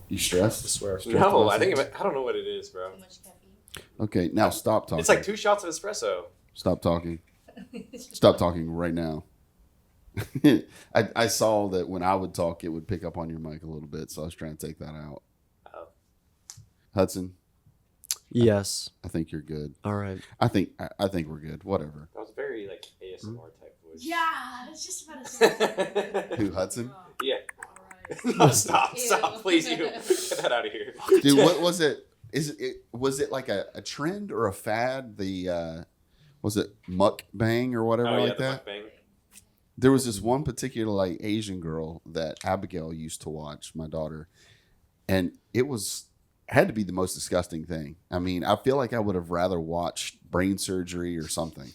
You stressed? I swear. No, I don't know what it is, bro. Too much caffeine. Okay, now stop talking. It's like 2 shots of espresso. Stop talking. Stop talking right now. I saw that when I would talk, it would pick up on your mic a little bit, so I was trying to take that out. Oh. Hudson, Yes. I think you're good. All right. I think we're good. Whatever. That was very like ASMR type voice. Yeah, I was just about to say. Who, Hudson? Yeah. All right. No, stop, Ew. please, you get that out of here. Dude, what was it? Was it like a trend or a fad? The was it mukbang or whatever like that? Mukbang. There was this one particular like Asian girl that Abigail used to watch, my daughter, and it had to be the most disgusting thing. I mean, I feel like I would have rather watched brain surgery or something,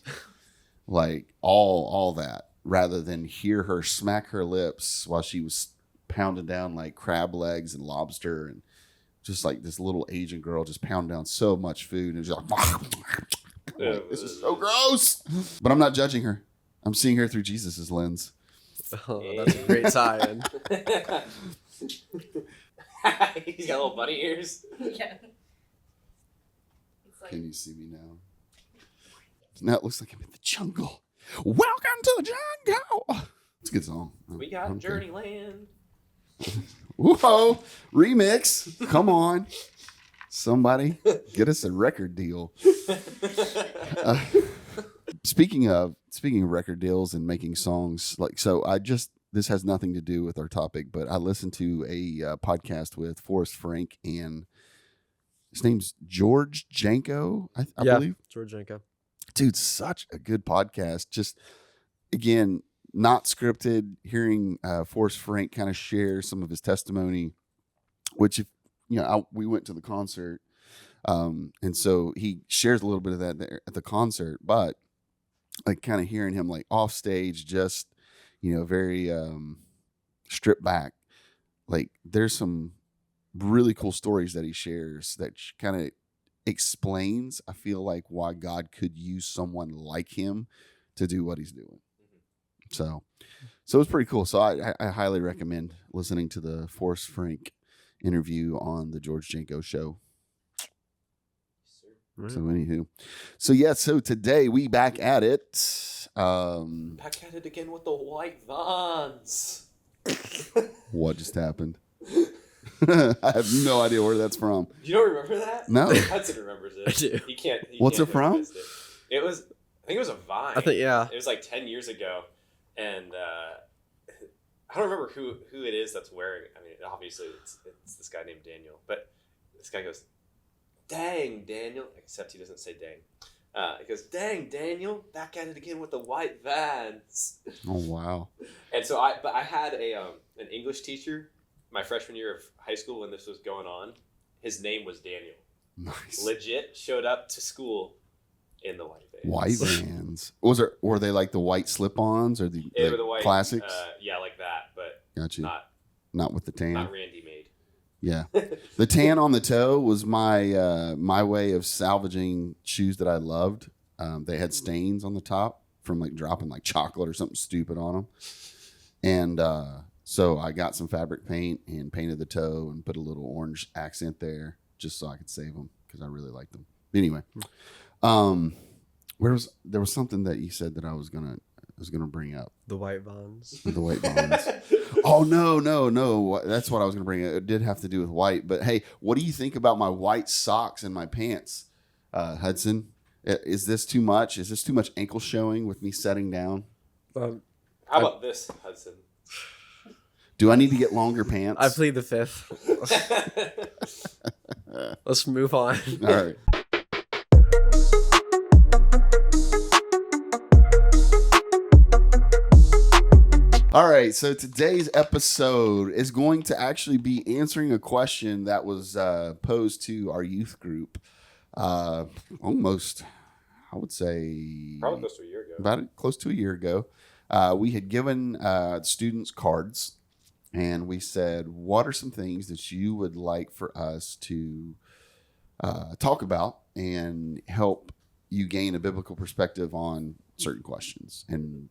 like all that, rather than hear her smack her lips while she was pounding down like crab legs and lobster, and just like this little Asian girl just pounding down so much food and just like, this is so gross. But I'm not judging her. I'm seeing her through Jesus's lens. Oh, that's a great tie-in. He's got little bunny ears. Yeah. It's like, Can you see me now? Now it looks like I'm in the jungle. Welcome to the jungle. It's a good song. We got Journeyland. Whoa, remix. Come on. Somebody get us a record deal. Speaking of record deals and making songs, this has nothing to do with our topic, but I listened to a podcast with Forrest Frank and his name's George Janko, I believe. George Janko. Dude, such a good podcast. Just, again, not scripted, hearing Forrest Frank kind of share some of his testimony, which, we went to the concert, and so he shares a little bit of that there at the concert, but like kind of hearing him like off stage, just, very stripped back. Like there's some really cool stories that he shares that kind of explains, I feel like, why God could use someone like him to do what he's doing. So it's pretty cool. So I highly recommend listening to the Forrest Frank interview on the George Janko show. Right. So anywho, so today we back at it. Back at it again with the white vans. What just happened? I have no idea where that's from. You don't remember that? No. Hudson remembers it. I do. He can't. What's can't it from? resist it. It was. I think it was a Vine. I think, yeah. It was like 10 years ago, and I don't remember who it is that's wearing. I mean, obviously it's this guy named Daniel, but this guy goes, "Dang, Daniel!" Except he doesn't say "dang." He goes, "Dang, Daniel, back at it again with the white vans." Oh wow! And so I had an English teacher my freshman year of high school when this was going on. His name was Daniel. Nice. Legit showed up to school in the white vans. White vans. Were they like the white slip-ons or the They were the white classics? Yeah, like that, but Gotcha. not with the tan. not Randy made. Yeah, the tan on the toe was my way of salvaging shoes that I loved. They had stains on the top from like dropping like chocolate or something stupid on them, and so I got some fabric paint and painted the toe and put a little orange accent there just so I could save them because I really liked them. Anyway, there was something that you said that I was gonna bring up. The white vans. The white bonds. Oh, no. That's what I was going to bring up. It did have to do with white. But, hey, what do you think about my white socks and my pants, Hudson? Is this too much? Is this too much ankle showing with me setting down? How about this, Hudson? Do I need to get longer pants? I plead the fifth. Let's move on. All right. All right, so today's episode is going to actually be answering a question that was posed to our youth group almost, I would say, Probably close to a year ago. About close to a year ago. We had given students cards, and we said, what are some things that you would like for us to talk about and help you gain a biblical perspective on certain questions? And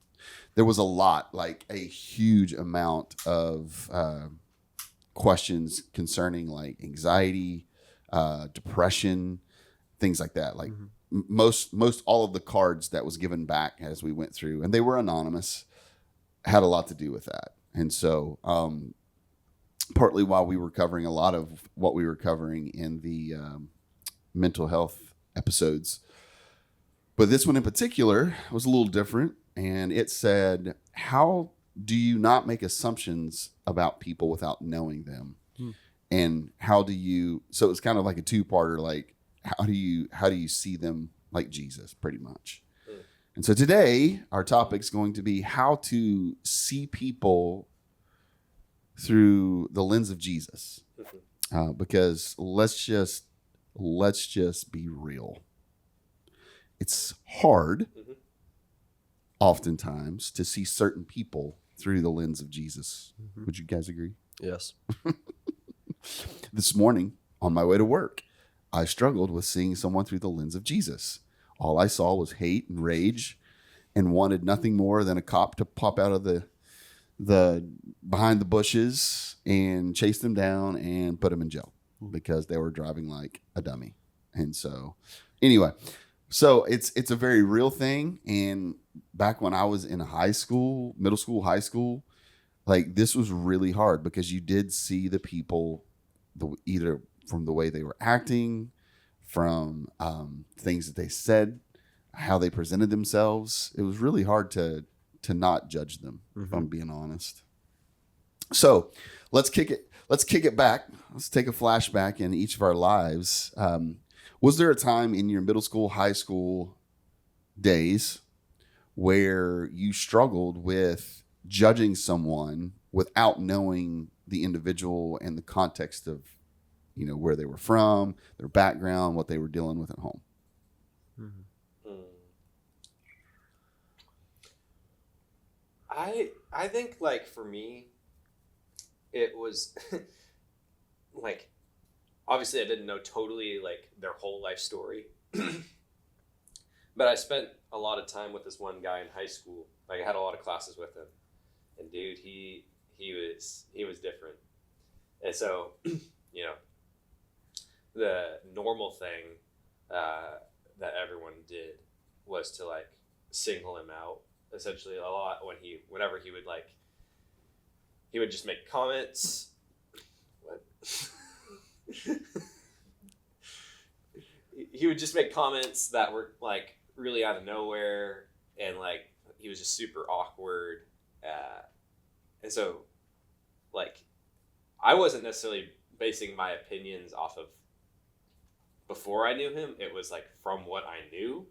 there was a lot, like a huge amount of questions concerning like anxiety, depression, things like that. Like most all of the cards that was given back as we went through, and they were anonymous, had a lot to do with that. And so partly why we were covering a lot of what we were covering in the mental health episodes. But this one in particular was a little different. And it said, how do you not make assumptions about people without knowing them? And how do you, so it's kind of like a two-parter, like how do you see them like Jesus, pretty much. And so today our topic is going to be how to see people through the lens of Jesus. Because let's just be real. It's hard oftentimes to see certain people through the lens of Jesus. Would you guys agree? Yes. This morning on my way to work, I struggled with seeing someone through the lens of Jesus. All I saw was hate and rage and wanted nothing more than a cop to pop out of the behind the bushes and chase them down and put them in jail because they were driving like a dummy. And so anyway, so it's a very real thing. And back when I was in high school, middle school, high school, like this was really hard because you did see the people either from the way they were acting, from things that they said, how they presented themselves. It was really hard to not judge them, if I'm being honest. So let's kick it back. Let's take a flashback in each of our lives. Was there a time in your middle school, high school days where you struggled with judging someone without knowing the individual and the context of, where they were from, their background, what they were dealing with at home? I think like for me, it was like, obviously I didn't know totally like their whole life story, but I spent a lot of time with this one guy in high school. Like I had a lot of classes with him, and dude, he was different. And so, the normal thing that everyone did was to like single him out essentially a lot whenever he would just make comments. What? He would just make comments that were like really out of nowhere, and like he was just super awkward. And so like I wasn't necessarily basing my opinions off of before I knew him. It was like from what I knew.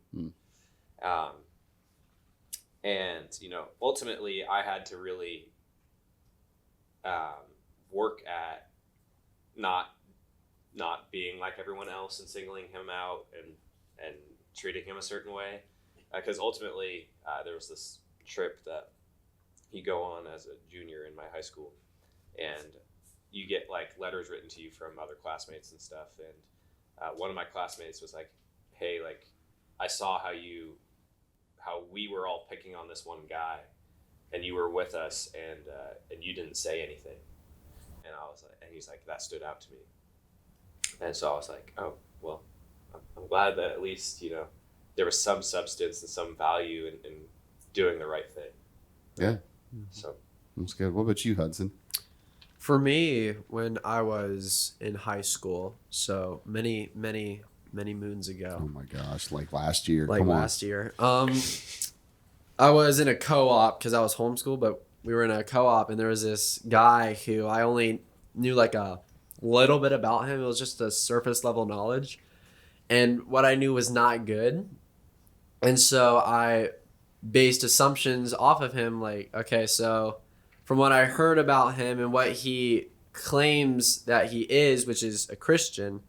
And ultimately I had to really work at not being like everyone else and singling him out and treating him a certain way, because ultimately there was this trip that you go on as a junior in my high school, and you get like letters written to you from other classmates and stuff. And one of my classmates was like, hey, like I saw how we were all picking on this one guy, and you were with us, and you didn't say anything. And I was like, and he's like, that stood out to me. And so I was like, oh, well, I'm glad that at least, there was some substance and some value in doing the right thing. Yeah. So That's good. What about you, Hudson? For me, when I was in high school, so many moons ago. Oh my gosh, like last year. Like Come on. last year. I was in a co-op because I was homeschooled, but we were in a co-op, and there was this guy who I only knew like a little bit about him. It was just a surface level knowledge, and what I knew was not good. And so I based assumptions off of him, like, okay, so from what I heard about him and what he claims that he is, which is a Christian,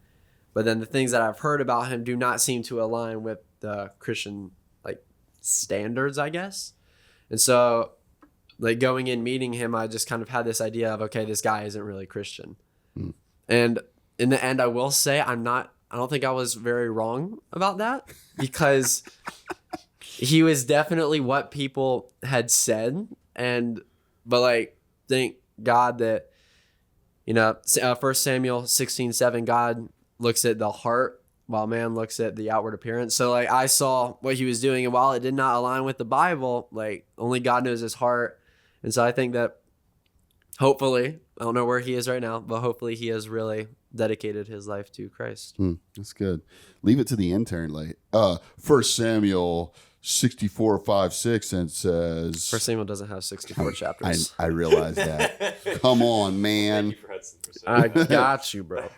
but then the things that I've heard about him do not seem to align with the Christian like standards, I guess. And so like going in meeting him, I just kind of had this idea of, okay, this guy isn't really Christian. And in the end, I will say I don't think I was very wrong about that, because he was definitely what people had said. But like, thank God that You know, 1 Samuel 16:7, God looks at the heart while man looks at the outward appearance. So like I saw what he was doing, and while it did not align with the Bible, like only God knows his heart. And so I think that hopefully, I don't know where he is right now, but hopefully he has really dedicated his life to Christ. That's good. Leave it to the intern. Like, 1 Samuel 64:5-6, and says. 1 Samuel doesn't have 64 chapters. I realize that. Come on, man. Thank you for Hudson for I saying got you, bro.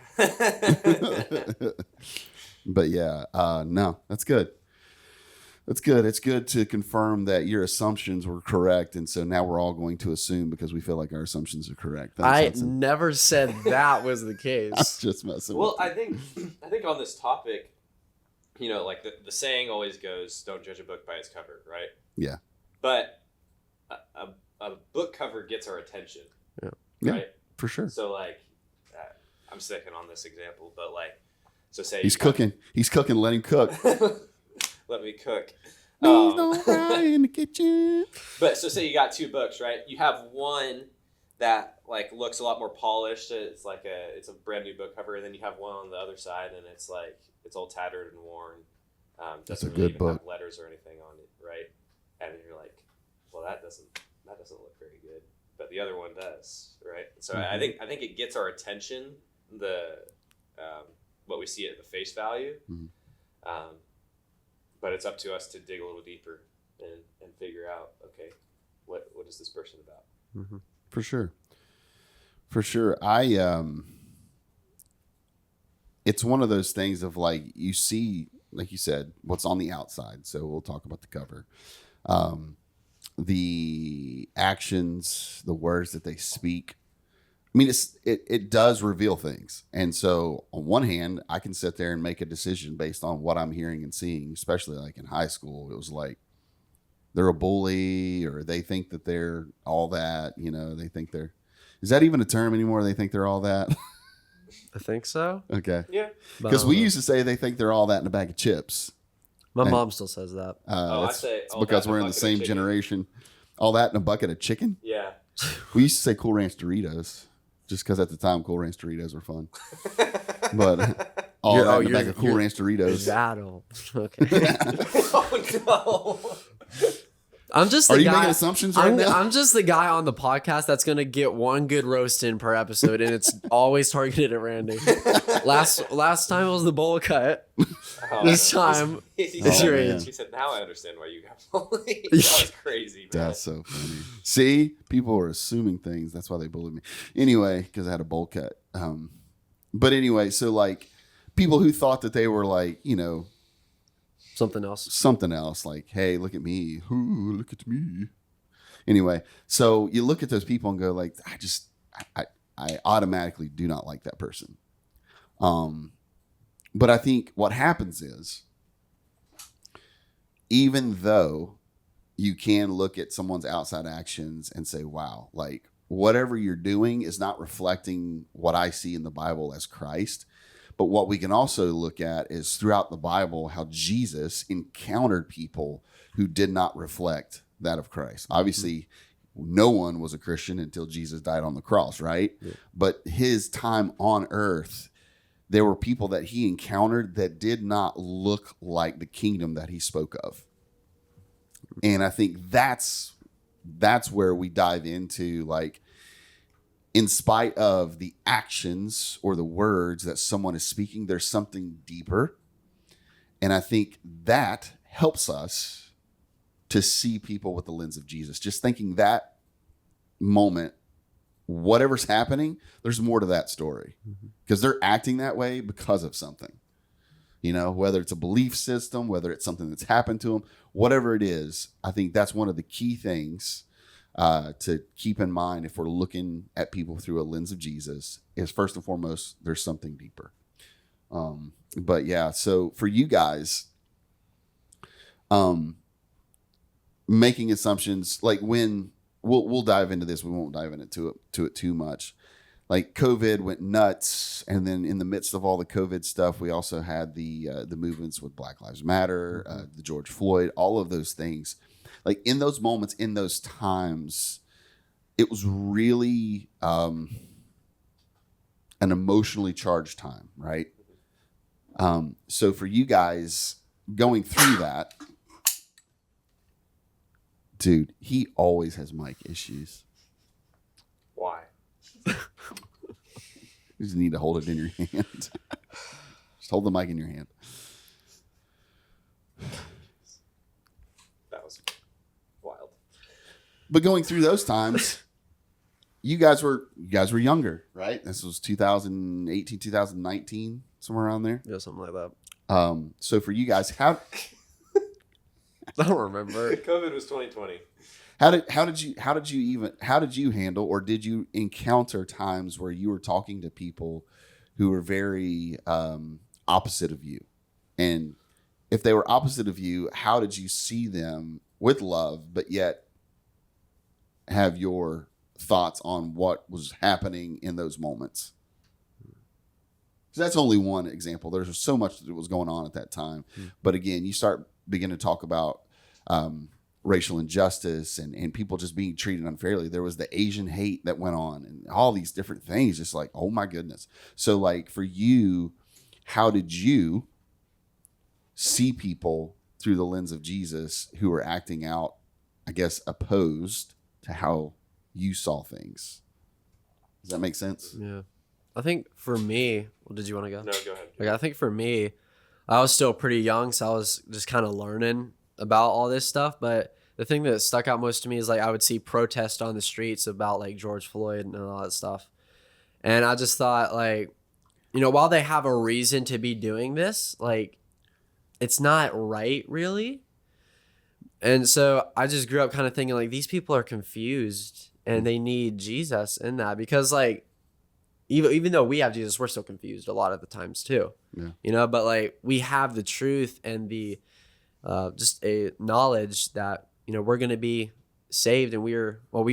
But yeah, no, that's good. That's good. It's good to confirm that your assumptions were correct, and so now we're all going to assume because we feel like our assumptions are correct. Thanks, I Hudson. never said that was the I'm case. just messing. Well, with I think on this topic, you know, like the saying always goes, "Don't judge a book by its cover," right? Yeah. But a book cover gets our attention, Yeah. right? Yeah, for sure. So like, I'm sticking on this example, but like, so say He's cooking. He's cooking. Let him cook. Let me cook. Please don't fry in the kitchen. But so say you got two books, right? You have one that like looks a lot more polished. It's like it's a brand new book cover, and then you have one on the other side, and it's like it's all tattered and worn. That's a Doesn't good really even have book. letters or anything on it, right? And then you're like, well, that doesn't look very good, but the other one does, right? So I think it gets our attention. What we see at the face value. But it's up to us to dig a little deeper and figure out, okay, what is this person about? For sure. It's one of those things of like, you see, like you said, what's on the outside. So we'll talk about the cover, the actions, the words that they speak. I mean, it does reveal things. And so on one hand, I can sit there and make a decision based on what I'm hearing and seeing, especially like in high school. It was like, they're a bully, or they think that they're all that, you know, they think they're, is that even a term anymore? They think they're all that. I think so. Okay. Yeah. Because we used to say they think they're all that in a bag of chips. My and- mom still says that. I It's say all because that in a we're in the bucket of same chicken. generation. All that in a bucket of chicken. Yeah. We used to say Cool Ranch Doritos, just because at the time Cool Ranch Doritos were fun. But all that in a bag of Cool Ranch Doritos. That old. Okay. Oh no. I'm just Are the you guy. making assumptions right now? I'm just the guy on the podcast that's gonna get one good roast in per episode, and it's always targeted at Randy. Last time it was the bowl cut. Oh, This time it's your age. He said, "Now I understand why you got bullied." That was crazy, man. That's so funny. See, people are assuming things. That's why they bullied me. Anyway, because I had a bowl cut. But anyway, so like people who thought that they were like, you know, Something else. like, hey, look at me. Ooh, look at me. Anyway, so you look at those people and go like, I automatically do not like that person. But I think what happens is, even though you can look at someone's outside actions and say, wow, like whatever you're doing is not reflecting what I see in the Bible as Christ. But what we can also look at is throughout the Bible, how Jesus encountered people who did not reflect that of Christ. Obviously, no one was a Christian until Jesus died on the cross, right? Yeah. But his time on earth, there were people that he encountered that did not look like the kingdom that he spoke of. And I think that's where we dive into, like, in spite of the actions or the words that someone is speaking, there's something deeper. And I think that helps us to see people with the lens of Jesus. Just thinking that moment, whatever's happening, there's more to that story, because they're acting that way because of something, you know, whether it's a belief system, whether it's something that's happened to them, whatever it is. I think that's one of the key things to keep in mind if we're looking at people through a lens of Jesus, is first and foremost, there's something deeper. But yeah, so for you guys, making assumptions, like when we'll dive into this, we won't dive into it too much. Like COVID went nuts, and then in the midst of all the COVID stuff, we also had the movements with Black Lives Matter, the George Floyd, all of those things. Like in those moments, in those times, it was really an emotionally charged time, right? So for you guys going through that, dude, he always has mic issues. Why? You just need to hold it in your hand. Just hold the mic in your hand. That was wild. But going through those times, you guys were younger, right? This was 2018, 2019, somewhere around there. Yeah, something like that. So for you guys, how I don't remember. COVID was 2020. how did you handle, or did you encounter times where you were talking to people who were very opposite of you? And if they were opposite of you, how did you see them with love, but yet have your thoughts on what was happening in those moments? Because that's only one example. There's so much that was going on at that time. But again, you begin to talk about racial injustice and people just being treated unfairly. There was the Asian hate that went on and all these different things. Just like, oh my goodness. So like for you, how did you see people through the lens of Jesus who were acting out, I guess, opposed to how you saw things? Does that make sense? Yeah. I think for me, well, did you want to go? No, go ahead. Like, I think for me, I was still pretty young, so I was just kind of learning about all this stuff. But the thing that stuck out most to me is like I would see protests on the streets about like George Floyd and all that stuff. And I just thought, like, you know, while they have a reason to be doing this, like, it's not right, really. And so I just grew up kind of thinking like these people are confused and they need Jesus in that, because like even though we have Jesus, we're still confused a lot of the times too. Yeah. You know, but like we have the truth and the just a knowledge that, you know, we're going to be saved, and we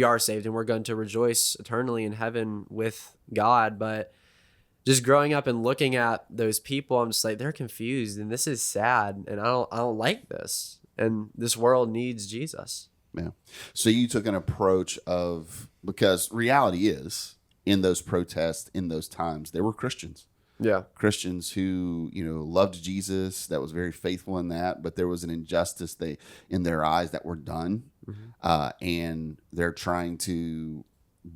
are saved, and we're going to rejoice eternally in heaven with God. But just growing up and looking at those people, I'm just like, they're confused, and this is sad, and I don't like this, and this world needs Jesus. Yeah. So you took an approach of, because reality is in those protests, in those times, there were Christians. Yeah. Christians who, you know, loved Jesus, that was very faithful in that, but there was an injustice in their eyes that were done. And they're trying to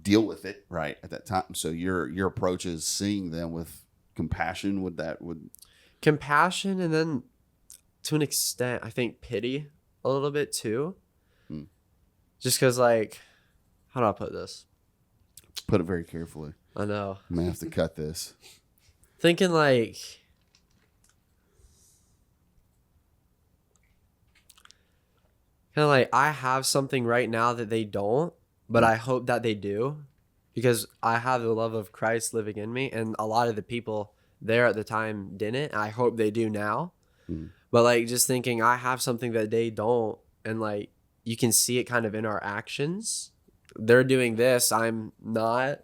deal with it right at that time. So your approach is seeing them with compassion. Compassion, and then to an extent, I think pity a little bit too. Just because, like, how do I put this? Put it very carefully. I know. I may have to cut this. Thinking like, kind of like, I have something right now that they don't, but I hope that they do, because I have the love of Christ living in me, and a lot of the people there at the time didn't. I hope they do now. But like, just thinking I have something that they don't, and like you can see it kind of in our actions. They're doing this, I'm not.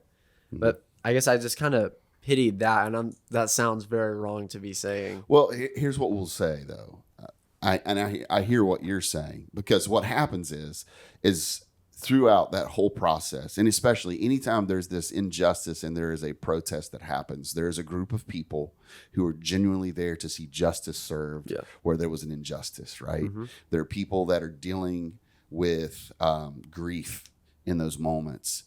But I guess I just kind of pitied that, and that sounds very wrong to be saying. Well, here's what we'll say though. I hear what you're saying, because what happens is throughout that whole process, and especially anytime there's this injustice and there is a protest that happens, there is a group of people who are genuinely there to see justice served where there was an injustice, right? There are people that are dealing with grief in those moments.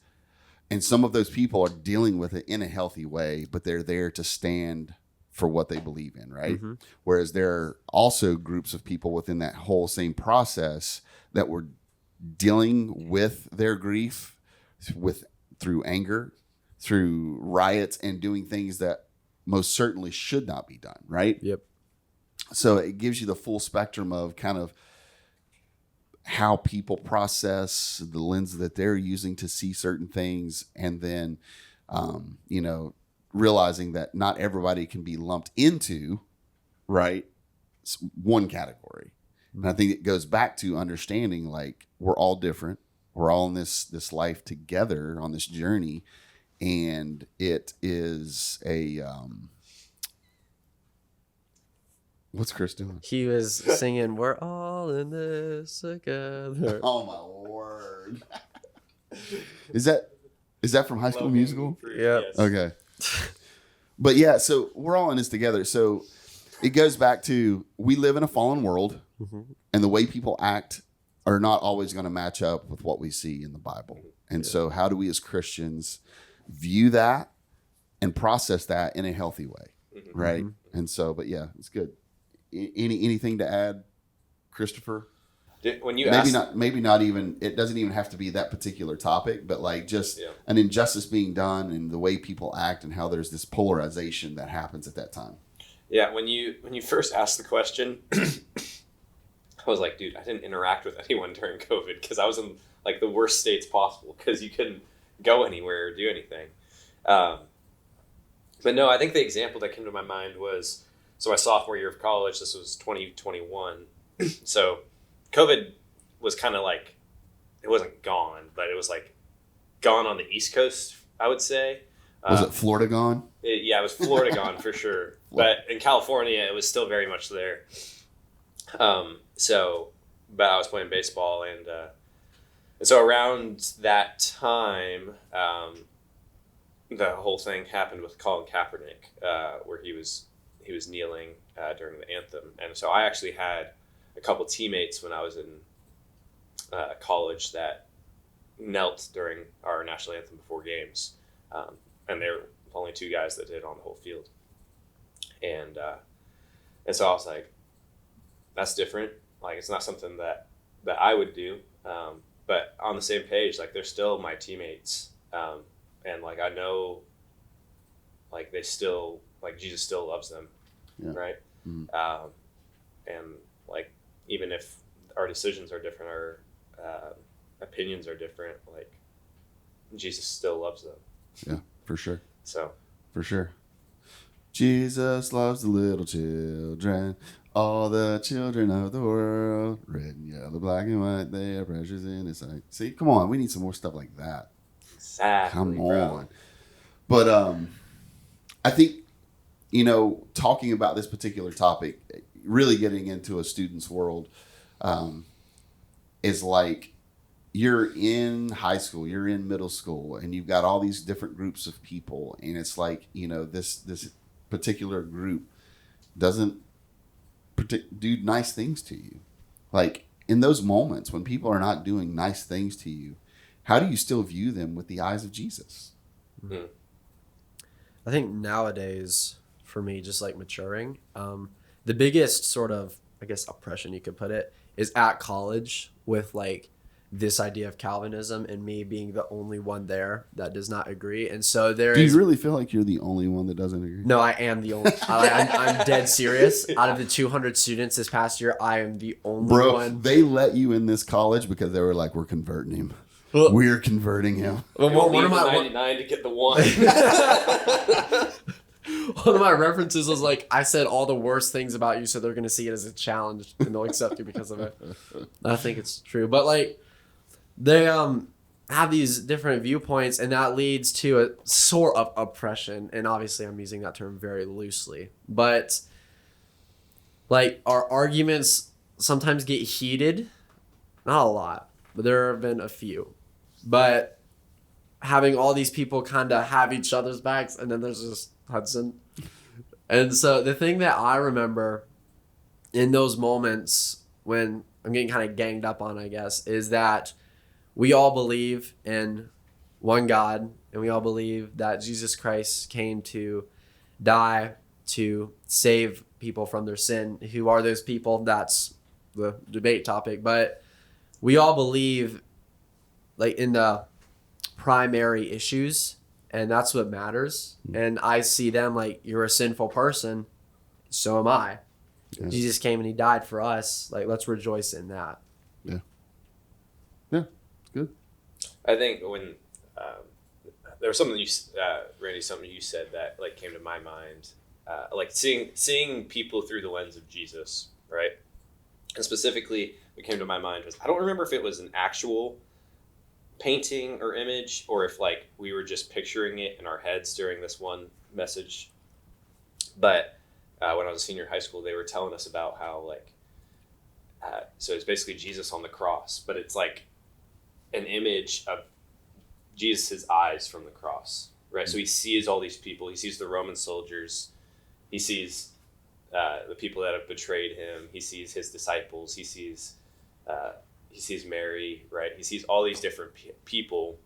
And some of those people are dealing with it in a healthy way, but they're there to stand for what they believe in, right? Whereas there are also groups of people within that whole same process that were dealing with their grief through anger, through riots, and doing things that most certainly should not be done, right? Yep. So it gives you the full spectrum of kind of how people process, the lens that they're using to see certain things, and then, you know, realizing that not everybody can be lumped into, right, one category. And I think it goes back to understanding, like, we're all different. We're all in this life together on this journey. And it is a, what's Chris doing? He was singing, "We're all in this together." Oh my word. Is that from High School Musical? Yep. Yes. Okay. But yeah, so we're all in this together. So it goes back to we live in a fallen world, and the way people act are not always going to match up with what we see in the Bible. And so how do we as Christians view that and process that in a healthy way, right? And so, but yeah, it's good. Anything to add, Christopher? When you maybe not even, it doesn't even have to be that particular topic, but like just an injustice being done and the way people act and how there's this polarization that happens at that time. Yeah, when you first asked the question, I was like, dude, I didn't interact with anyone during COVID because I was in like the worst states possible because you couldn't go anywhere or do anything. But no, I think the example that came to my mind was, so my sophomore year of college, this was 2021. So COVID was kind of like, it wasn't gone, but it was like gone on the East Coast, I would say. Was it Florida gone? It was Florida gone for sure. But in California, it was still very much there. But I was playing baseball, and so around that time, the whole thing happened with Colin Kaepernick, where he was kneeling during the anthem, and so I actually had a couple teammates when I was in college that knelt during our national anthem before games, and they were the only two guys that did it on the whole field, and so I was like, that's different. Like, it's not something that I would do, but on the same page, like, they're still my teammates, and like I know, like, they still, like, Jesus still loves them, right? Mm-hmm. And like, even if our decisions are different, our opinions are different, like, Jesus still loves them. Yeah, for sure. So, for sure. Jesus loves the little children, all the children of the world, red and yellow, black and white, they are precious in His sight. See, come on, we need some more stuff like that. Exactly. Come on. Bro. But I think, talking about this particular topic, really getting into a student's world, is like, you're in high school, you're in middle school, and you've got all these different groups of people, and it's like, this particular group doesn't do nice things to you. Like, in those moments when people are not doing nice things to you, how do you still view them with the eyes of Jesus? Mm-hmm. I think nowadays, for me, just like maturing, the biggest sort of, I guess, oppression you could put it is at college with like this idea of Calvinism and me being the only one there that does not agree. And so do you really feel like you're the only one that doesn't agree? No, I am the only. I'm dead serious. Out of the 200 students this past year, I am the only one. They let you in this college because they were like, we're converting him. We're converting him. One of my 99 to get the one. One of my references was like, I said all the worst things about you, so they're going to see it as a challenge and they'll accept you because of it. I think it's true. But like, they have these different viewpoints, and that leads to a sort of oppression. And obviously I'm using that term very loosely. But like, our arguments sometimes get heated. Not a lot, but there have been a few. But having all these people kind of have each other's backs, and then there's just Hudson. And so the thing that I remember in those moments when I'm getting kind of ganged up on, I guess, is that we all believe in one God, and we all believe that Jesus Christ came to die to save people from their sin. Who are those people? That's the debate topic. But we all believe like in the primary issues, and that's what matters. And I see them like, you're a sinful person, so am I. Yeah. Jesus came and he died for us. Like, let's rejoice in that. Yeah. Yeah, it's good. I think when there was something Randy, something you said that like came to my mind, like seeing people through the lens of Jesus, right? And specifically, what came to my mind was, I don't remember if it was an actual painting or image, or if like we were just picturing it in our heads during this one message. But when I was a senior in high school, they were telling us about how like, so it's basically Jesus on the cross, but it's like an image of Jesus' eyes from the cross, right? So he sees all these people. He sees the Roman soldiers. He sees the people that have betrayed him. He sees his disciples. He sees Mary, right? He sees all these different people,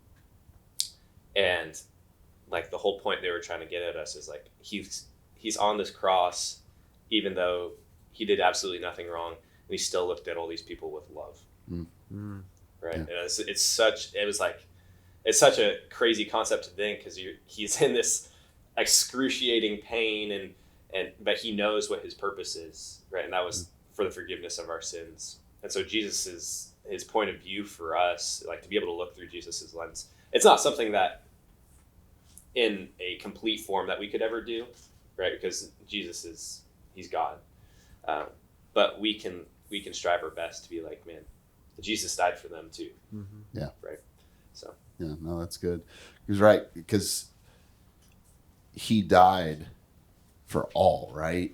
and like the whole point they were trying to get at us is like he's on this cross, even though he did absolutely nothing wrong, and he still looked at all these people with love, right? Yeah. And it's such a crazy concept to think, because he's in this excruciating pain, and but he knows what his purpose is, right? And that was for the forgiveness of our sins. And so Jesus is his point of view for us, like to be able to look through Jesus's lens. It's not something that in a complete form that we could ever do, right? Because he's God. But we can strive our best to be like, man, Jesus died for them too. Yeah. Right. So. Yeah, no, that's good. He's right, because he died for all, right?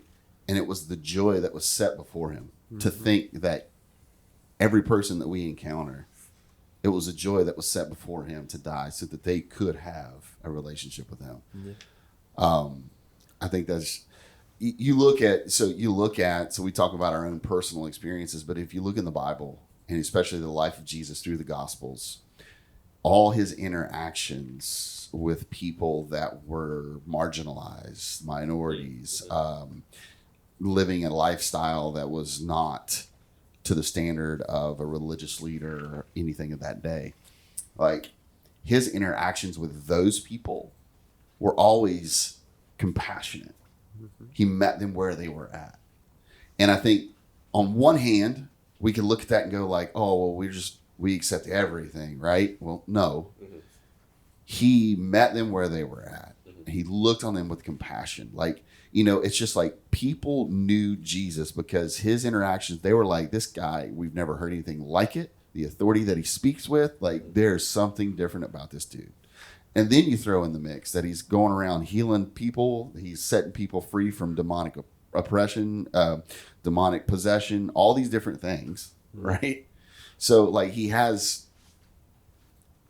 And it was the joy that was set before him to think that every person that we encounter, it was a joy that was set before him to die so that they could have a relationship with him. I think that's, so we talk about our own personal experiences, but if you look in the Bible, and especially the life of Jesus through the Gospels, all his interactions with people that were marginalized, minorities, living a lifestyle that was not to the standard of a religious leader or anything of that day. Like, his interactions with those people were always compassionate. He met them where they were at. And I think on one hand, we can look at that and go like, oh, well, we accept everything, right? Well, no. He met them where they were at. He looked on them with compassion. Like, it's just like people knew Jesus because his interactions, they were like, this guy, we've never heard anything like it. The authority that he speaks with, like, there's something different about this dude. And then you throw in the mix that he's going around healing people. He's setting people free from demonic oppression, demonic possession, all these different things, right? So, like, he has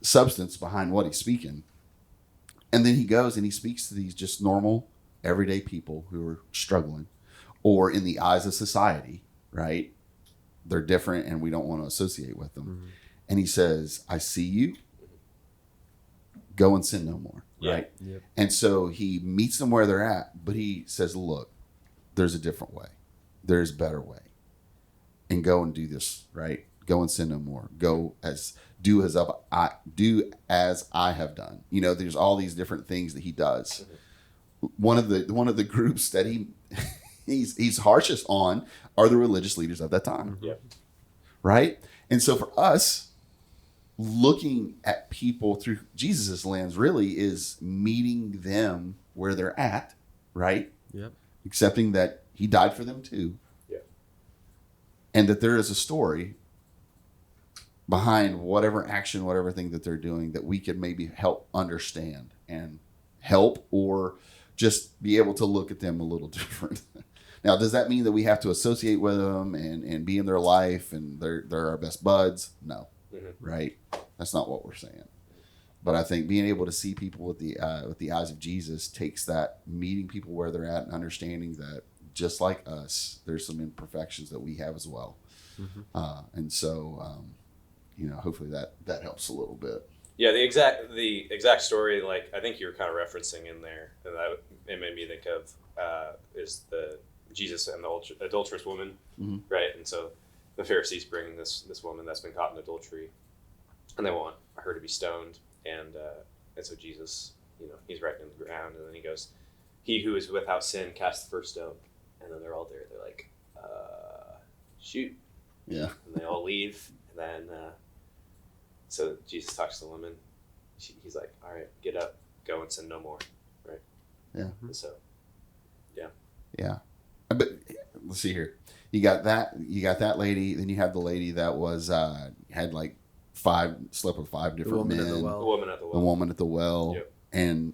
substance behind what he's speaking. And then he goes and he speaks to these just normal, everyday people who are struggling, or in the eyes of society, right? They're different and we don't want to associate with them. And he says, I see you. Go and sin no more, right? Yep. And so he meets them where they're at, but he says, look, there's a different way. There's a better way. And go and do this, right? Go and sin no more. Do as I have done. There's all these different things that he does. One of the groups that he's harshest on are the religious leaders of that time. Yep. Right? And so for us, looking at people through Jesus's lens really is meeting them where they're at, right? Yep. Accepting that he died for them too. Yeah. And that there is a story behind whatever action, whatever thing that they're doing that we could maybe help understand and help, or just be able to look at them a little different. Now, does that mean that we have to associate with them and be in their life and they're our best buds? No. Right? That's not what we're saying. But I think being able to see people with the eyes of Jesus takes that meeting people where they're at and understanding that just like us, there's some imperfections that we have as well. And so, hopefully that helps a little bit. Yeah, the exact story, like I think you were kind of referencing in there, and that it made me think of is the Jesus and the adulterous woman, right? And so the Pharisees bring this woman that's been caught in adultery, and they want her to be stoned, and so Jesus, he's writing in the ground, and then he goes, "He who is without sin cast the first stone," and then they're all there. They're like, "Shoot!" Yeah, and they all leave, and then so Jesus talks to the woman. He's like, "All right, get up, go and sin no more," right? Yeah. And so, yeah. But let's see here. You got that lady. Then you have the lady that was had like slept with 5 different men. The woman at the well. Yep. And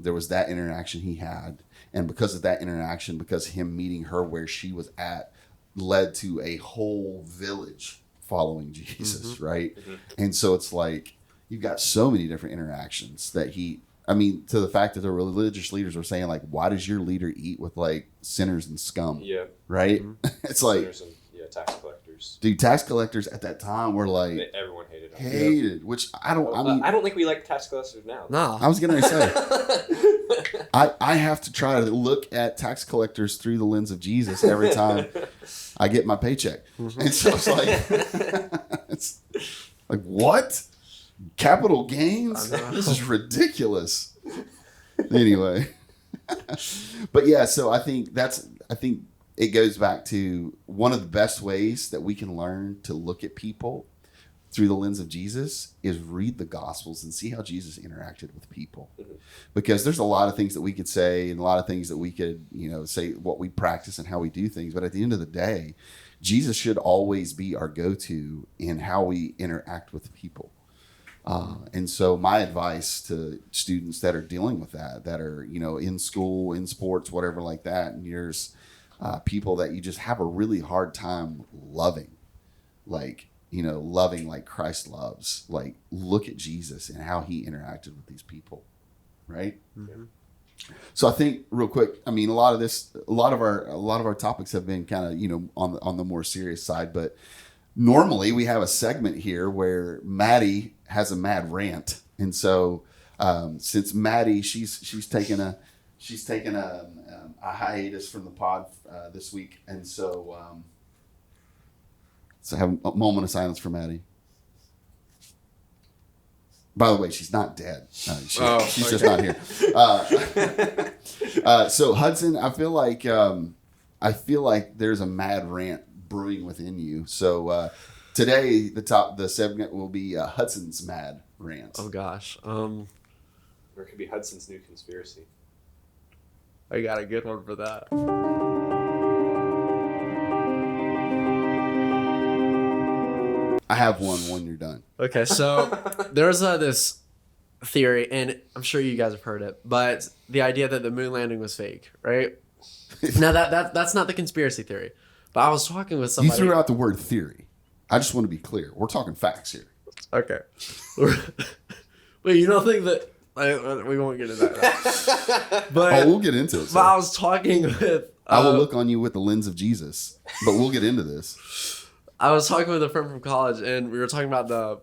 there was that interaction he had, and because of that interaction, because him meeting her where she was at, led to a whole village following Jesus, right? And so it's like you've got so many different interactions that he I mean, to the fact that the religious leaders were saying, like, why does your leader eat with like sinners and scum? Yeah. Right? Mhm. It's like, Sinners and, tax collectors. dude, tax collectors at that time were like Everyone hated them. hated, which I mean, I don't think we like tax collectors now. Nah. I was gonna say, I have to try to look at tax collectors through the lens of Jesus every time I get my paycheck. Mhm. And so it's like what? Capital gains? I know. This is ridiculous. Anyway. But yeah, so I think it goes back to one of the best ways that we can learn to look at people through the lens of Jesus is read the Gospels and see how Jesus interacted with people. Mhm. Because there's a lot of things that we could say and a lot of things that we could, say what we practice and how we do things. But at the end of the day, Jesus should always be our go-to in how we interact with people. And so my advice to students that are dealing with that are, in school, in sports, whatever like that, and there's people that you just have a really hard time loving, loving like Christ loves. Like, look at Jesus and how he interacted with these people, right? Mm-hmm. So I think real quick, I mean, a lot of our topics have been kind of, on the more serious side, but normally we have a segment here where Maddie has a mad rant. And so, since Maddie, she's taken a hiatus from the pod, this week. And so, have a moment of silence for Maddie. By the way, she's not dead. She's just not here. So Hudson, I feel like there's a mad rant brewing within you. So today, the segment will be Hudson's mad rant. Oh gosh. Or it could be Hudson's new conspiracy. I got a good one for that. I have one when you're done. Okay, so there's this theory, and I'm sure you guys have heard it, but the idea that the moon landing was fake, right? Now that's not the conspiracy theory, but I was talking with somebody. You threw out the word theory. I just want to be clear. We're talking facts here. Okay. Wait, you don't think that? We won't get into that. But we'll get into it. But I was talking with. I will look on you with the lens of Jesus, but we'll get into this. I was talking with a friend from college, and we were talking about the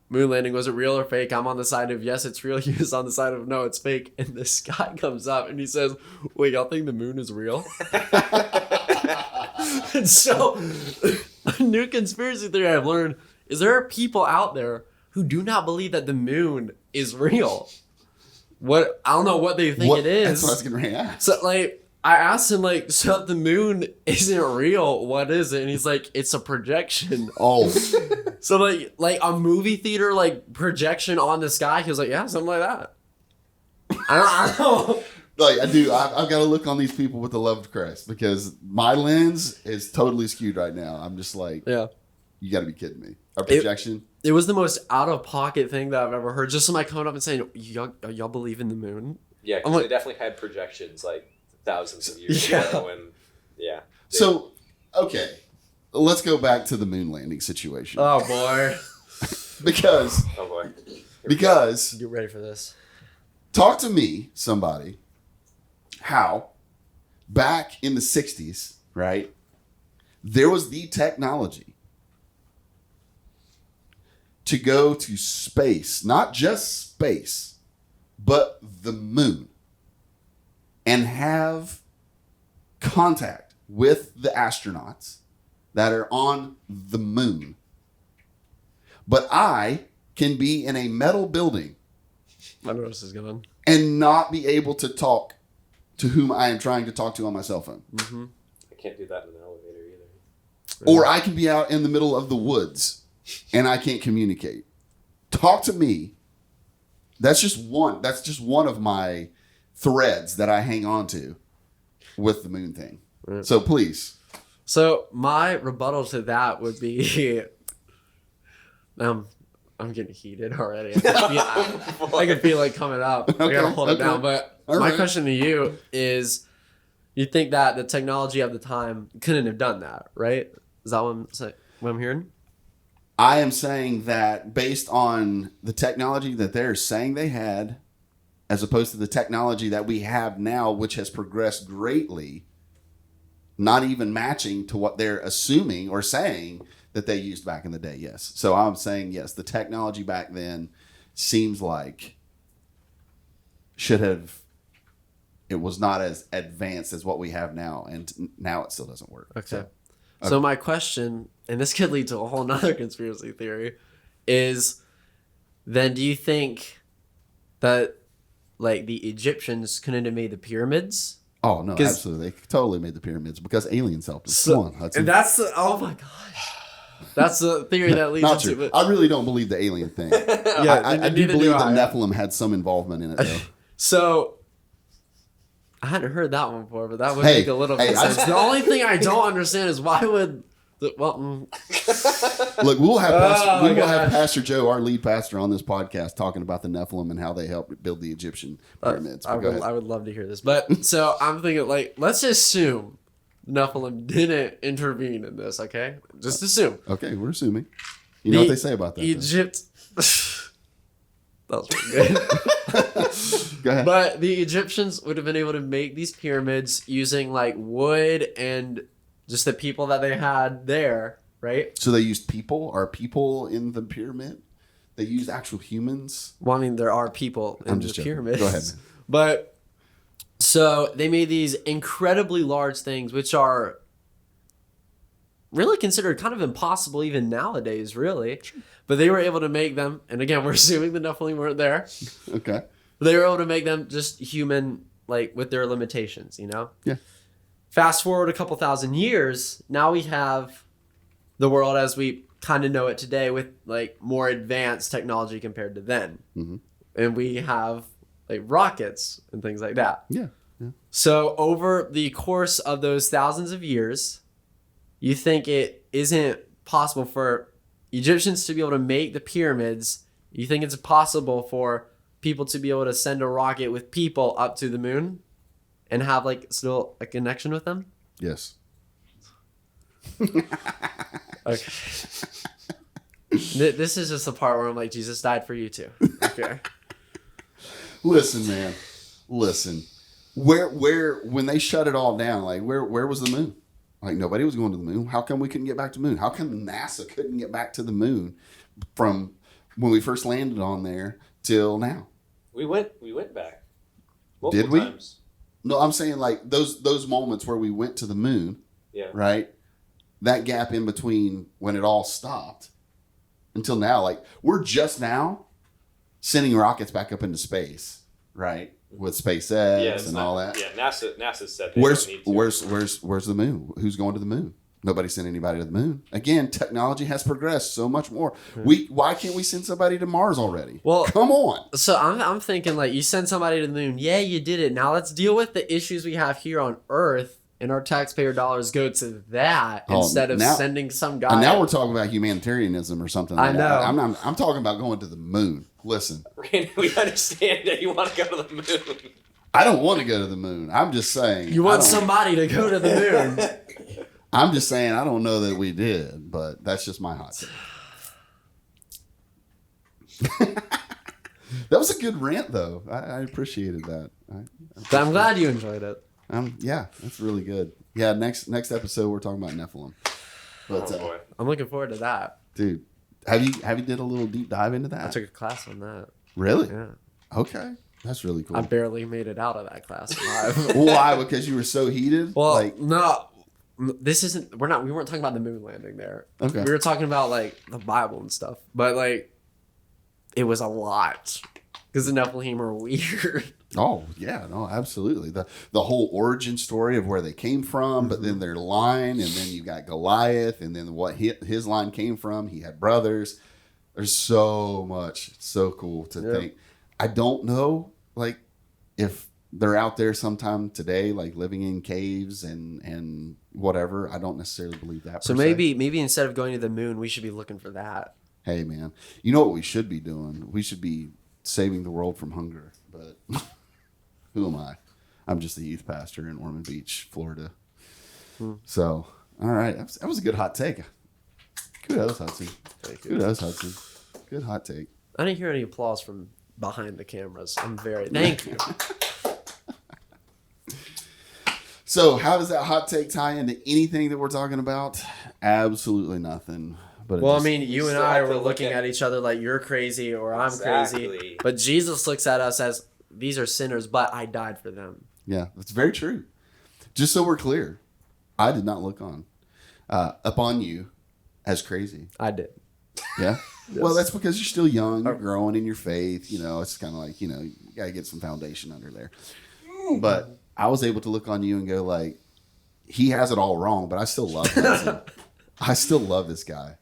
moon landing. Was it real or fake? I'm on the side of yes, it's real. He was on the side of no, it's fake. And this guy comes up and he says, "Wait, y'all think the moon is real?" And so, a new conspiracy theory I've learned is there are people out there who do not believe that the moon is real. What I don't know what they think it is. That's what I was going to ask. So I asked him so if the moon isn't real, what is it? And he's like, it's a projection. Oh. So like a movie theater projection on the sky. He was like, yeah, something like that. I don't know. I've got to look on these people with the love of Christ because my lens is totally skewed right now. I'm just like, yeah, you got to be kidding me. A projection. It was the most out of pocket thing that I've ever heard. Just somebody coming up and saying, y'all believe in the moon? Yeah, because they definitely had projections thousands of years ago. So, okay, let's go back to the moon landing situation. Oh boy. Because Get ready for this. Talk to me, somebody, how back in the 60s, right, there was the technology to go to space, not just space, but the moon, and have contact with the astronauts that are on the moon. But I can be in a metal building I know this is going. and not be able to talk to whom I am trying to talk to on my cell phone. Mm-hmm. I can't do that in an elevator either. Or I can be out in the middle of the woods and I can't communicate. Talk to me. That's just one of my threads that I hang on to with the moon thing. Right. So please. So my rebuttal to that would be, I'm getting heated already. I can feel it coming up. I gotta hold it down. But my question to you is, you think that the technology of the time couldn't have done that, right? Is that what I'm hearing? I am saying that based on the technology that they're saying they had as opposed to the technology that we have now, which has progressed greatly, not even matching to what they're assuming or saying that they used back in the day. Yes. So I'm saying, yes, the technology back then seems like it was not as advanced as what we have now. And now it still doesn't work. Okay. So my question, and this could lead to a whole nother conspiracy theory, is then do you think that like the Egyptians couldn't have made the pyramids? Oh, no, absolutely. They totally made the pyramids because aliens helped us. Come on, Hudson. And that's the, oh my gosh. That's the theory that leads Not into true. it. I really don't believe the alien thing. Yeah, I do believe that Nephilim had some involvement in it, though. So I hadn't heard that one before, but that would make a little bit of sense. The only thing I don't understand is why would look, we'll have Pastor Joe, our lead pastor on this podcast, talking about the Nephilim and how they helped build the Egyptian pyramids. I would love to hear this. But so I'm thinking, like, let's assume Nephilim didn't intervene in this, okay? Just assume. Okay, we're assuming. You know what they say about that? Egypt. That was pretty good. Go ahead. But the Egyptians would have been able to make these pyramids using like wood and just the people that they had there, right? So they used people? Are people in the pyramid? They used actual humans? Well, I mean, there are people in the pyramids. Go ahead, man. But so they made these incredibly large things, which are really considered kind of impossible even nowadays, really. Sure. But they were able to make them, and again, we're assuming the Nephilim weren't there. Okay. But they were able to make them just human, like with their limitations, you know? Yeah. Fast forward a couple thousand years, now we have the world as we kind of know it today with like more advanced technology compared to then. Mm-hmm. And we have like rockets and things like that. Yeah. So over the course of those thousands of years, you think it isn't possible for Egyptians to be able to make the pyramids? You think it's possible for people to be able to send a rocket with people up to the moon and have like still a connection with them? Yes. Okay. This is just the part where I'm like, Jesus died for you too. Okay. Listen, man. Listen. Where when they shut it all down, like where was the moon? Like nobody was going to the moon. How come we couldn't get back to the moon? How come NASA couldn't get back to the moon from when we first landed on there till now? We went back. Did we? Times. No, I'm saying like those moments where we went to the moon. Yeah. Right? That gap in between when it all stopped until now, like we're just now sending rockets back up into space, right? With SpaceX and all that. Yeah, NASA said where's the moon? Who's going to the moon? Nobody sent anybody to the moon. Again, technology has progressed so much more. Why can't we send somebody to Mars already? Well, come on. So I'm thinking like you send somebody to the moon. Yeah, you did it. Now let's deal with the issues we have here on Earth, and our taxpayer dollars go to that instead of sending some guy. And now we're talking about humanitarianism or something. Like I know. That. I'm talking about going to the moon. Listen, we understand that you want to go to the moon. I don't want to go to the moon. I'm just saying. You want somebody to go to the moon. I'm just saying I don't know that we did, but that's just my hot take. That was a good rant, though. I appreciated that. I'm glad you enjoyed it. Yeah, that's really good. Yeah, next episode we're talking about Nephilim. But, boy. I'm looking forward to that. Dude, have you did a little deep dive into that? I took a class on that. Really? Yeah. Okay. That's really cool. I barely made it out of that class alive. Why? Because you were so heated? Well, no. This isn't. We weren't talking about the moon landing there. Okay. We were talking about like the Bible and stuff. But like, it was a lot because the Nephilim are weird. Oh yeah, no, absolutely. The whole origin story of where they came from, but then their line, and then you got Goliath, and then what his line came from. He had brothers. There's so much. It's so cool to think. I don't know, like, if they're out there sometime today, like living in caves and whatever. I don't necessarily believe that. So maybe instead of going to the moon, we should be looking for that. Hey man, you know what we should be doing? We should be saving the world from hunger. But who am I? I'm just the youth pastor in Ormond Beach, Florida. So, all right, that was a good hot take. Kudos, Hudson. Kudos, Hudson. Good hot take. I didn't hear any applause from behind the cameras. Thank you. So how does that hot take tie into anything that we're talking about? Absolutely nothing. But Well, I mean, you and still I have to were look looking at- at each other like you're crazy or I'm crazy. Exactly. But Jesus looks at us as these are sinners, but I died for them. yeah, that's very true. Just so we're clear, I did not look upon you as crazy. I did. Yeah. Yes. Well, that's because you're still young, you're growing in your faith. It's kind of like, you got to get some foundation under there. But I was able to look on you and go like, he has it all wrong, but I still love Hudson. I still love this guy.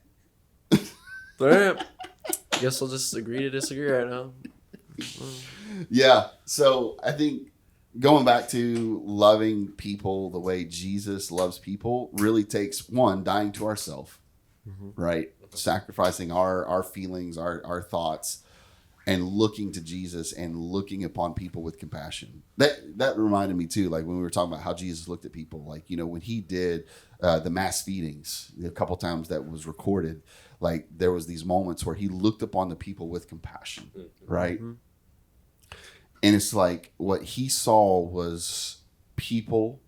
Guess we'll just agree to disagree right now. Yeah. So I think going back to loving people the way Jesus loves people really takes one, dying to ourselves, right? Sacrificing our feelings, our thoughts, and looking to Jesus and looking upon people with compassion. That reminded me too, like when we were talking about how Jesus looked at people, like, when he did the mass feedings, a couple times that was recorded, like there was these moments where he looked upon the people with compassion, right? Mm-hmm. And it's like what he saw was people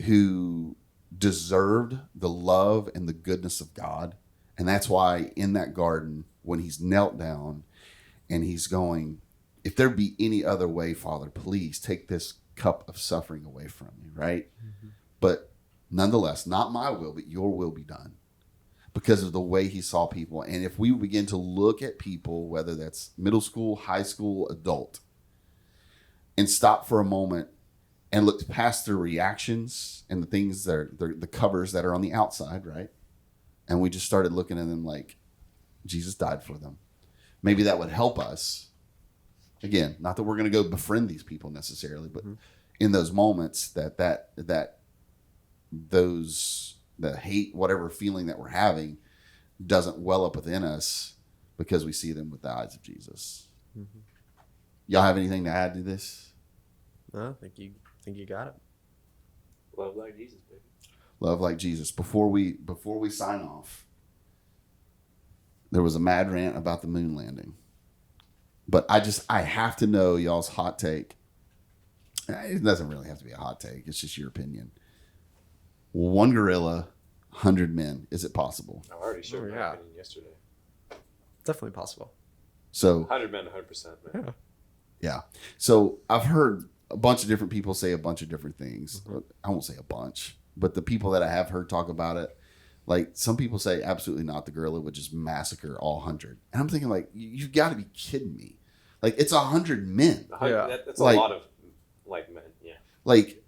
who deserved the love and the goodness of God. And that's why in that garden, when he's knelt down and he's going, if there be any other way, Father, please take this cup of suffering away from me, right? Mm-hmm. But nonetheless, not my will, but your will be done. Because of the way he saw people. And if we begin to look at people, whether that's middle school, high school, adult, and stop for a moment and look past their reactions and the things that are the covers that are on the outside, right? And we just started looking at them like Jesus died for them. Maybe that would help us. Again, not that we're going to go befriend these people necessarily, but in those moments that hate, whatever feeling that we're having, doesn't well up within us because we see them with the eyes of Jesus. Mm-hmm. Y'all have anything to add to this? No, I think you got it. Love like Jesus, baby. Love like Jesus. Before we sign off, there was a mad rant about the moon landing. But I have to know y'all's hot take. It doesn't really have to be a hot take. It's just your opinion. One gorilla, 100 men. Is it possible? I already shared my opinion yesterday. Definitely possible. So 100 men, 100%. Man. Yeah. So I've heard a bunch of different people say a bunch of different things. Mm-hmm. I won't say a bunch, but the people that I have heard talk about it, like some people say absolutely not. The gorilla would just massacre all 100. And I'm thinking like, you've got to be kidding me. Like it's 100 men. That's like, a lot of like men. Yeah. Like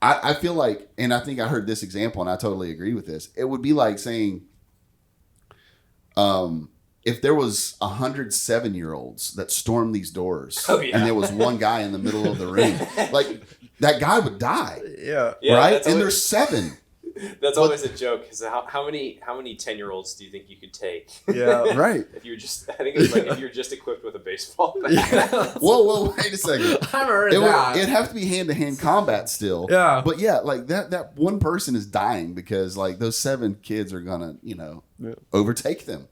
I feel like, and I think I heard this example and I totally agree with this. It would be like saying, if there was 100 7-year-olds that stormed these doors and there was one guy in the middle of the ring, like that guy would die. Yeah. Right. And there's 7. That's always a joke. Is how many 10-year-olds do you think you could take? Yeah. Right. If you're just, I think it's like if you're just equipped with a baseball bat. Yeah. Whoa, wait a second. I've heard that. It'd have to be hand-to-hand combat still. Yeah. But yeah, like that one person is dying because like those 7 kids are gonna, overtake them.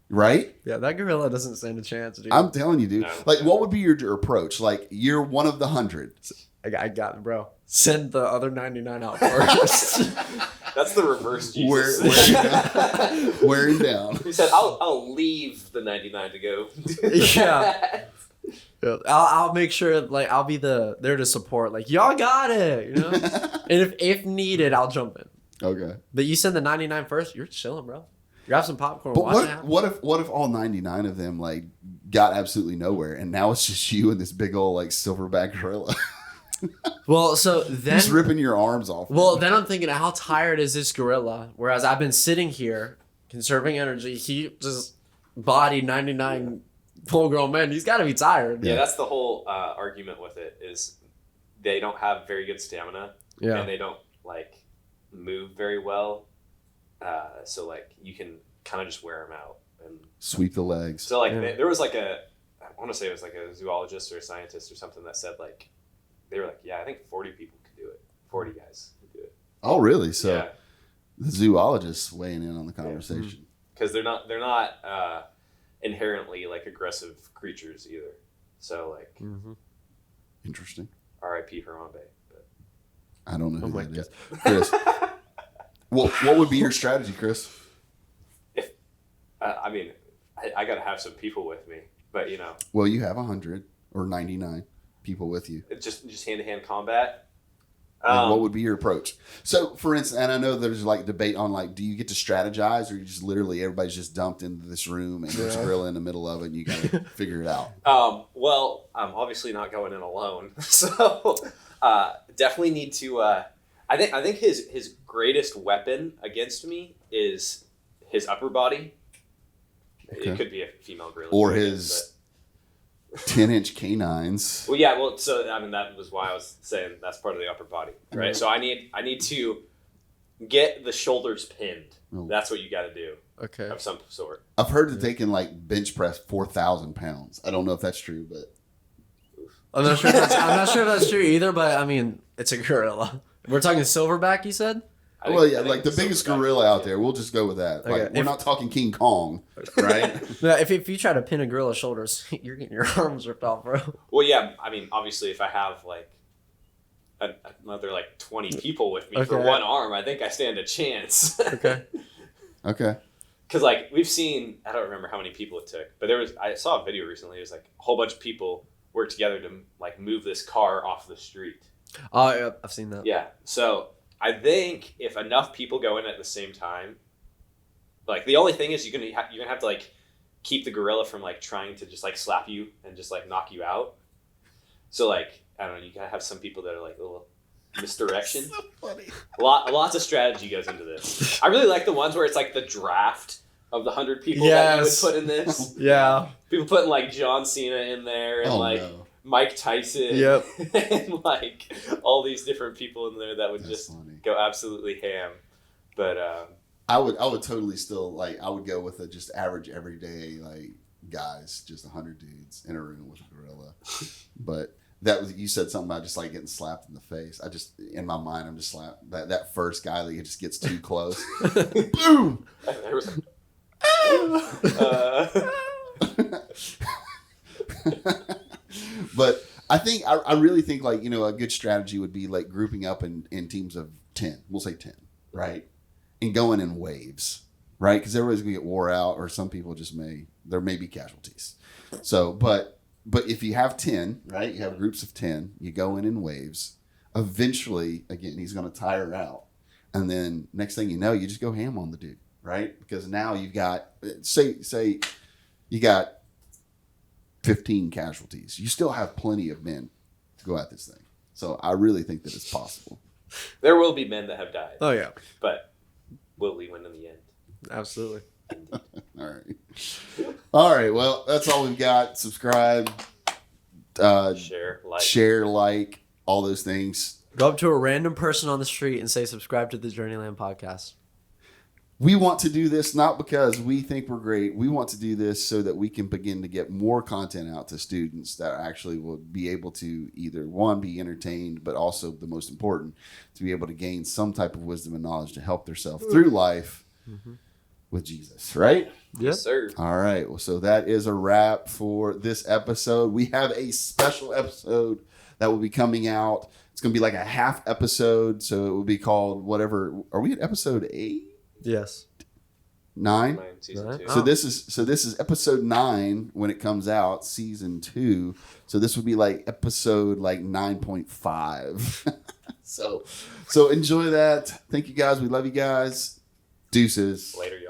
Right? Yeah, that gorilla doesn't stand a chance, dude. I'm telling you, dude. No. Like, what would be your approach? Like, you're one of the 100. I got it, bro. Send the other 99 out first. That's the reverse Jesus. Wear him down. He said, I'll leave the 99 to go. Yeah. I'll make sure, like, I'll be there to support. Like, y'all got it, And if needed, I'll jump in. Okay. But you send the 99 first, you're chilling, bro. Grab some popcorn. But what if all 99 of them like got absolutely nowhere, and now it's just you and this big old like silverback gorilla? Well, so then just ripping your arms off. Well, then I'm thinking, how tired is this gorilla? Whereas I've been sitting here conserving energy. He just bodied 99 full-grown men. He's got to be tired. Yeah, that's the whole argument with it is they don't have very good stamina. Yeah, and they don't like move very well. So like you can kind of just wear them out and sweep the legs. So like there was like I want to say it was like a zoologist or a scientist or something that said like they were like, yeah, I think 40 people could do it. 40 guys could do it. Oh, really? So the zoologists weighing in on the conversation because they're not inherently like aggressive creatures either. So like, Interesting. R.I.P. Harambe. But I don't know Oh who my that is. Chris. Well, what would be your strategy, Chris? if I mean, I got to have some people with me, but you know, Well, you have 100 or 99 people with you. it's just hand-to-hand combat. Like, what would be your approach? So, for instance, and I know there's like debate on like, do you get to strategize, or you just literally everybody's just dumped into this room and there's a gorilla in the middle of it, and you got to figure it out. Well, I'm obviously not going in alone, so definitely need to. I think his greatest weapon against me is his upper body. Okay. It could be a female gorilla, Or too, I his guess, 10-inch canines. but, well, yeah. Well, so I mean that was why I was saying that's part of the upper body, right? So I need to get the shoulders pinned. Oh. That's what you got to do Okay. of some sort. I've heard that they can like bench press 4,000 pounds. I don't know if that's true, but I'm not sure if that's true either, but I mean, it's a gorilla. We're talking silverback, you said? I well, think- yeah, I think like the biggest silverback gorilla is, out yeah. there. We'll just go with that. Okay. Like, we're not talking King Kong, right? Yeah, if you try to pin a gorilla's shoulders, you're getting your arms ripped off, bro. Well, yeah. I mean, obviously, if I have like another like 20 people with me for Okay. one arm, I think I stand a chance. Okay. Okay. Because like we've seen, I don't remember how many people it took, but I saw a video recently. It was like a whole bunch of people worked together to like move this car off the street. Oh, yeah, I've seen that. Yeah. So I think if enough people go in at the same time, like the only thing is you're gonna have to like keep the gorilla from like trying to just like slap you and just like knock you out. So like I don't know, you gotta have some people that are like a little misdirection. So funny. Lots of strategy goes into this. I really like the ones where it's like the draft of the 100 people that you would Yes. put in this. Yeah. People putting like John Cena in there and Oh, like no. Mike Tyson. Yep. And like all these different people in there that would That's just funny. go absolutely ham. But I would totally still like. I would go with a just average everyday like guys, just 100 dudes in a room with a gorilla. But that was, you said something about just like getting slapped in the face. I just, in my mind, I'm just slapped that first guy that just gets too close. Boom. there was But I think I really think like, you know, a good strategy would be like grouping up in teams of 10. We'll say 10, right? And going in waves, right? Because everybody's gonna get wore out, or some people just there may be casualties. So, but if you have 10, right? You have groups of 10. You go in waves. Eventually, again, he's gonna tire out, and then next thing you know, you just go ham on the dude, right? Because now you've got say you got 15 casualties. You still have plenty of men to go at this thing. So I really think that it's possible. there will be men that have died, Oh, yeah. but will we win in the end? Absolutely. All right. All right. Well, that's all we've got. Subscribe, share, like, all those things. Go up to a random person on the street and say, subscribe to the Journeyland podcast. We want to do this not because we think we're great. We want to do this so that we can begin to get more content out to students that actually will be able to either, one, be entertained, but also the most important, to be able to gain some type of wisdom and knowledge to help themselves through life with Jesus, right? Yes, sir. All right. Well, so that is a wrap for this episode. We have a special episode that will be coming out. It's going to be like a half episode. So it will be called whatever. Are we at episode 8? Yes. 9? Season Right. 2. So this is episode 9 when it comes out, season 2. So this would be like episode like 9.5. so enjoy that. Thank you guys. We love you guys. Deuces. Later, y'all.